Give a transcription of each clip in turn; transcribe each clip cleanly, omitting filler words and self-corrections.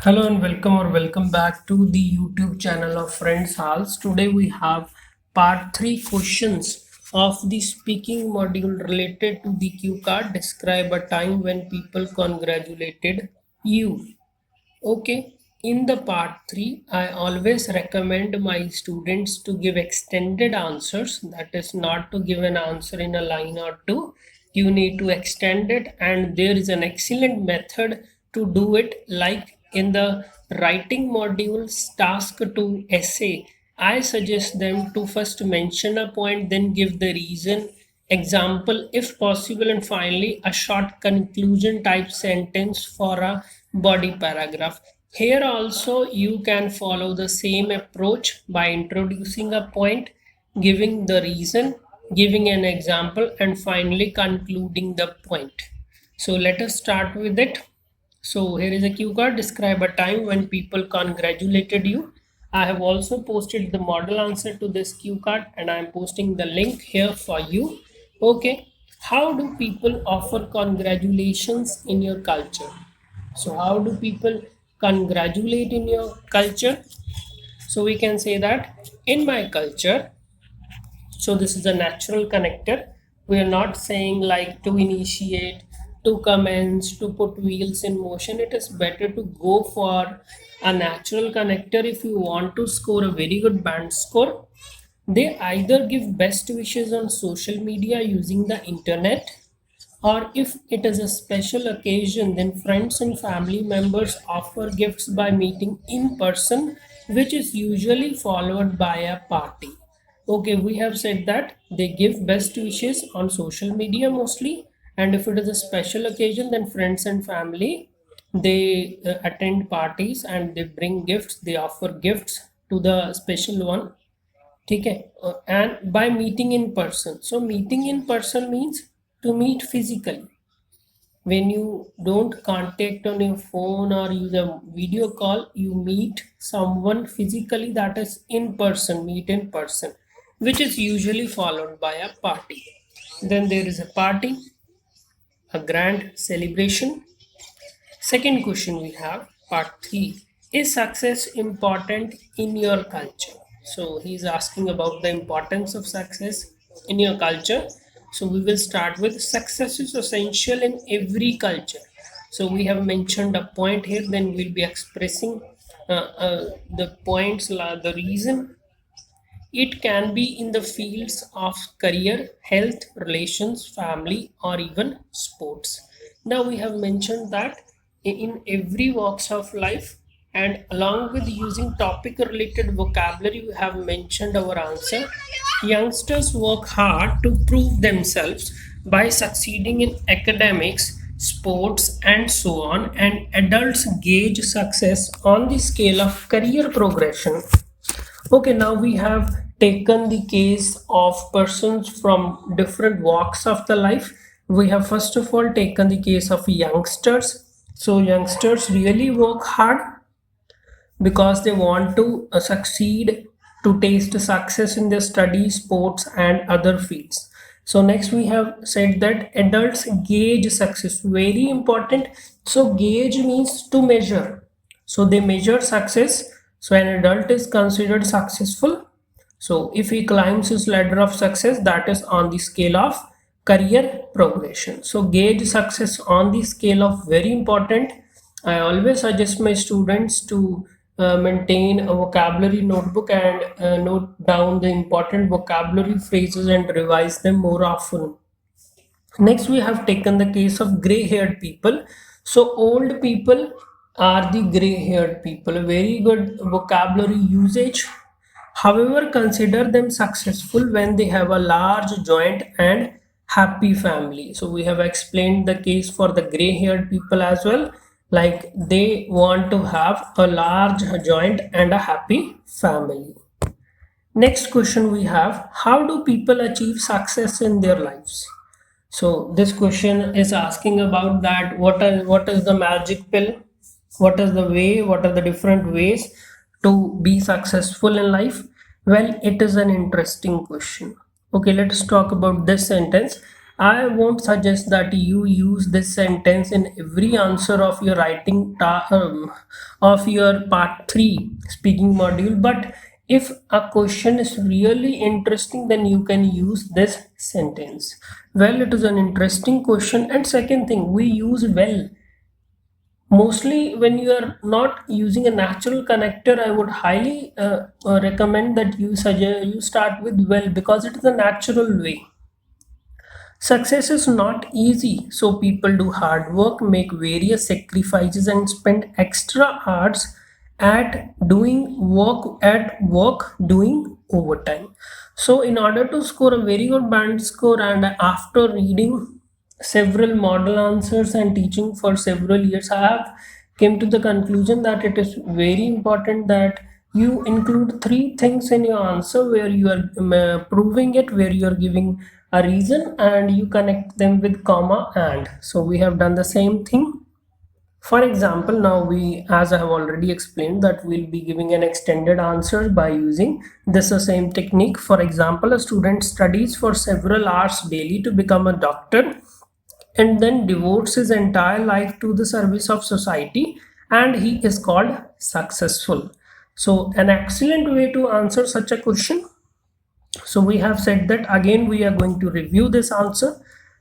Hello and welcome back to the YouTube channel of Friends Halls. Today we have part 3 questions of the speaking module related to the cue card. Describe a time when people congratulated you. Okay, in the part 3, I always recommend my students to give extended answers. That is not to give an answer in a line or two. You need to extend it, and there is an excellent method to do it, like in the writing module's task to essay. I suggest them to first mention a point, then give the reason, example if possible, and finally a short conclusion type sentence for a body paragraph. Here also you can follow the same approach by introducing a point, giving the reason, giving an example, and finally concluding the point. So let us start with it. So here is a cue card. Describe a time when people congratulated you. I have also posted the model answer to this cue card, and I am posting the link here for you. Okay, how do people offer congratulations in your culture? So how do people congratulate in your culture? So we can say that in my culture, so this is a natural connector. We are not saying like to initiate, to commence, to put wheels in motion. It is better to go for a natural connector if you want to score a very good band score. They either give best wishes on social media using the internet, or if it is a special occasion, then friends and family members offer gifts by meeting in person, which is usually followed by a party. Okay, we have said that they give best wishes on social media mostly, and if it is a special occasion, then friends and family they attend parties and they bring gifts, they offer gifts to the special one. ठीक है and by meeting in person. So meeting in person means to meet physically. When you don't contact on your phone or use a video call, you meet someone physically, that is in person, meet in person, which is usually followed by a party. Then there is a party, a grand celebration. Second question we have, part 3. Is success important in your culture? So he's asking about the importance of success in your culture. So we will start with success is essential in every culture. So we have mentioned a point here, then we'll be expressing the points, the reason. It can be in the fields of career, health, relations, family, or even sports. Now we have mentioned that in every walks of life, and along with using topic related vocabulary, we have mentioned our answer. Youngsters work hard to prove themselves by succeeding in academics, sports, and so on, and adults gauge success on the scale of career progression. Okay, now we have taken the case of persons from different walks of the life. We have first of all taken the case of youngsters. So youngsters really work hard because they want to succeed, to taste success in their studies, sports, and other fields. So next we have said that adults gauge success, very important. So gauge means to measure, so they measure success. So an adult is considered successful, so if he climbs his ladder of success, that is on the scale of career progression. So gauge success on the scale of, very important. I always suggest my students to maintain a vocabulary notebook and note down the important vocabulary phrases and revise them more often. Next, we have taken the case of gray haired people. So, old people are the gray haired people. Very good vocabulary usage. However, consider them successful when they have a large joint and happy family. So, we have explained the case for the gray haired people as well. Like they want to have a large joint and a happy family. Next question we have, how do people achieve success in their lives? So this question is asking about that what is the magic pill? What is the way? What are the different ways to be successful in life? Well, it is an interesting question. Okay, let's talk about this sentence. I won't suggest that you use this sentence in every answer of your of your part 3 speaking module, but if a question is really interesting, then you can use this sentence. Well, it is an interesting question. And second thing, we use well. Mostly when you are not using a natural connector, I would highly recommend that you start with well, because it is a natural way. Success is not easy, so people do hard work, make various sacrifices, and spend extra hours at work doing overtime. So, in order to score a very good band score, and after reading several model answers and teaching for several years, I have came to the conclusion that it is very important that you include three things in your answer, where you are proving it, where you are giving a reason, and you connect them with comma. And so we have done the same thing. For example, now we, as I have already explained, that we'll be giving an extended answer by using this same technique. For example, a student studies for several hours daily to become a doctor, and then devotes his entire life to the service of society, and he is called successful. So an excellent way to answer such a question. So we have said that, again we are going to review this answer.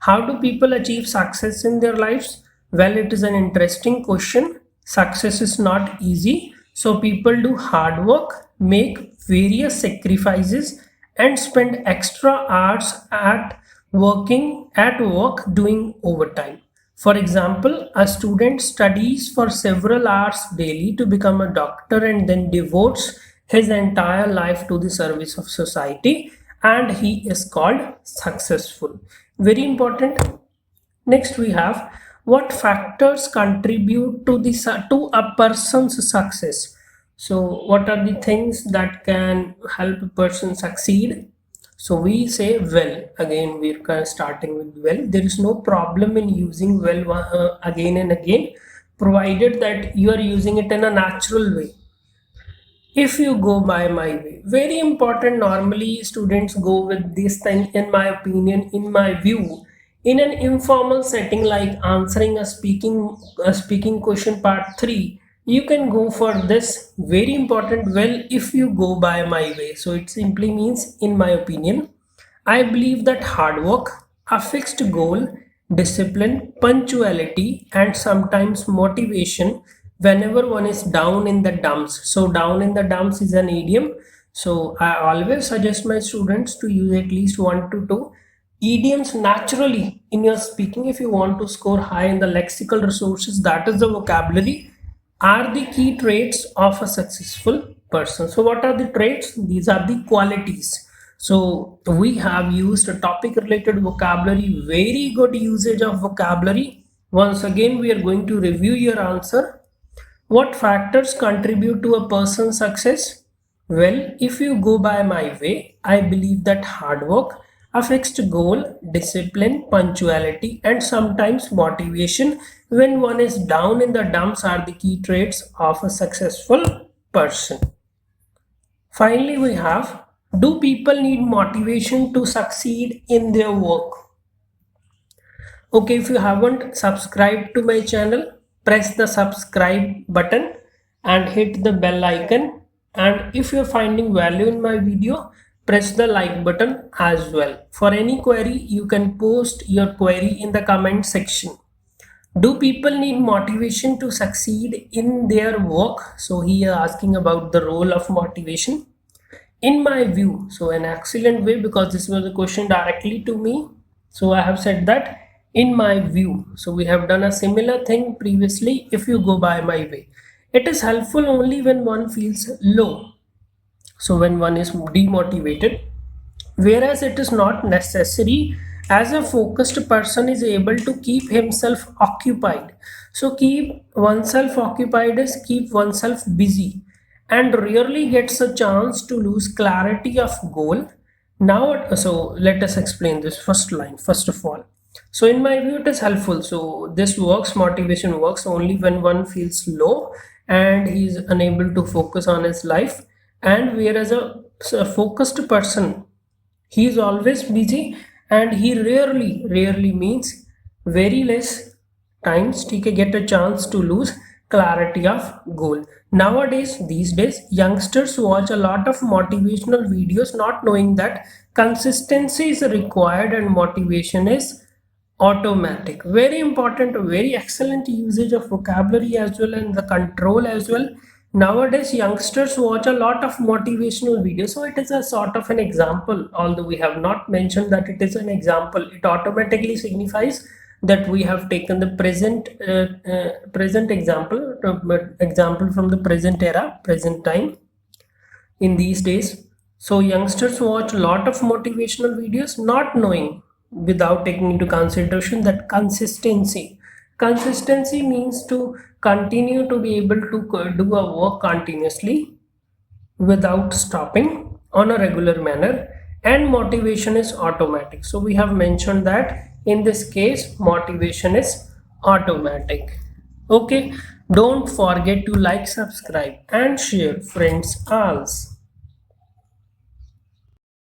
How do people achieve success in their lives? Well, it is an interesting question. Success is not easy, so people do hard work, make various sacrifices, and spend extra hours at work doing overtime. For example, a student studies for several hours daily to become a doctor, and then devotes his entire life to the service of society, and he is called successful. Very important. Next we have, what factors contribute to to a person's success? So what are the things that can help a person succeed? So we say well. Again, we're starting with well. There is no problem in using well again and again, provided that you are using it in a natural way. If you go by my way, very important. Normally students go with this thing, in my opinion, in my view, in an informal setting, like answering a speaking question part 3. You can go for this very important well, if you go by my way. So it simply means, in my opinion, I believe that hard work, a fixed goal, discipline, punctuality, and sometimes motivation whenever one is down in the dumps. So, down in the dumps is an idiom. So, I always suggest my students to use at least one to two idioms naturally in your speaking if you want to score high in the lexical resources, that is the vocabulary, are the key traits of a successful person. So what are the traits? These are the qualities. So we have used a topic related vocabulary, very good usage of vocabulary. Once again, we are going to review your answer. What factors contribute to a person's success? Well, if you go by my way, I believe that hard work, a fixed goal, discipline, punctuality, and sometimes motivation when one is down in the dumps are the key traits of a successful person. Finally, we have, do people need motivation to succeed in their work? Okay, if you haven't subscribed to my channel, press the subscribe button and hit the bell icon. And if you're finding value in my video, press the like button as well. For any query, you can post your query in the comment section. Do people need motivation to succeed in their work? So he is asking about the role of motivation. In my view, so an excellent way, because this was a question directly to me. So I have said that, in my view. So we have done a similar thing previously. If you go by my way, it is helpful only when one feels low. So when one is demotivated, whereas it is not necessary, as a focused person is able to keep himself occupied. So keep oneself occupied is keep oneself busy, and rarely gets a chance to lose clarity of goal. Now, so let us explain this first line first of all. So in my view, it is helpful. So this works, motivation works only when one feels low and he is unable to focus on his life. And whereas a focused person, he is always busy, and he rarely means very less times ठीक है get a chance to lose clarity of goal. Nowadays, these days, youngsters watch a lot of motivational videos not knowing that consistency is required and motivation is automatic. Very important, very excellent usage of vocabulary as well and the control as well. Nowadays youngsters watch a lot of motivational videos, so it is a sort of an example. Although we have not mentioned that it is an example, it automatically signifies that we have taken the present example, example from the present era, present time in these days. So youngsters watch a lot of motivational videos not knowing, without taking into consideration that consistency means to continue to be able to do a work continuously without stopping on a regular manner, and motivation is automatic. So we have mentioned that in this case motivation is automatic. Okay, don't forget to like, subscribe and share friends alls.